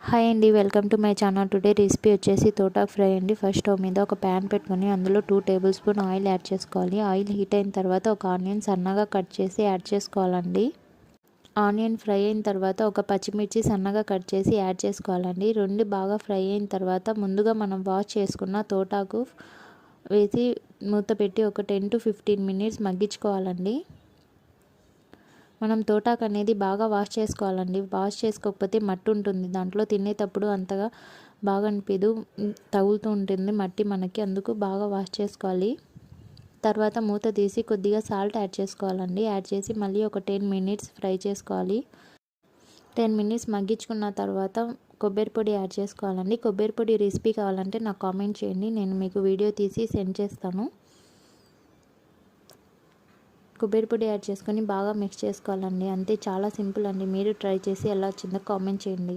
Hi అండి, welcome to my channel. Today recipe వచ్చేసి తోటాకు ఫ్రై అండి. ఫస్ట్ స్టవ్ మీద ఒక ప్యాన్ పెట్టుకొని అందులో 2 టేబుల్ స్పూన్ ఆయిల్ యాడ్ చేసుకోవాలి. ఆయిల్ హీట్ అయిన తర్వాత ఒక ఆనియన్ సన్నగా కట్ చేసి యాడ్ చేసుకోవాలండి. ఆనియన్ ఫ్రై అయిన తర్వాత ఒక పచ్చిమిర్చి సన్నగా కట్ చేసి యాడ్ చేసుకోవాలండి. రెండు బాగా ఫ్రై అయిన తర్వాత ముందుగా మనం వాష్ చేసుకున్న తోటాకు వేసి మూత పెట్టి ఒక 10 to 15 మినిట్స్ మగ్గించుకోవాలండి. మనం తోటాకు అనేది బాగా వాష్ చేసుకోవాలండి. వాష్ చేసుకోకపోతే మట్టి ఉంటుంది, దాంట్లో తినేటప్పుడు అంతగా బాగా అనిపించదు, తగులుతూ ఉంటుంది మట్టి మనకి. అందుకు బాగా వాష్ చేసుకోవాలి. తర్వాత మూత తీసి కొద్దిగా సాల్ట్ యాడ్ చేసుకోవాలండి. యాడ్ చేసి మళ్ళీ ఒక 10 మినిట్స్ ఫ్రై చేసుకోవాలి. 10 మినిట్స్ మగ్గించుకున్న తర్వాత కొబ్బరి పొడి యాడ్ చేసుకోవాలండి. కొబ్బరి పొడి రెసిపీ కావాలంటే నాకు కామెంట్ చేయండి, నేను మీకు వీడియో తీసి సెండ్ చేస్తాను. కొబ్బరి పొడి యాడ్ చేసుకొని బాగా మిక్స్ చేసుకోవాలండి. అంతే, చాలా సింపుల్ అండి. మీరు ట్రై చేసి ఎలా వచ్చిందో కామెంట్ చేయండి.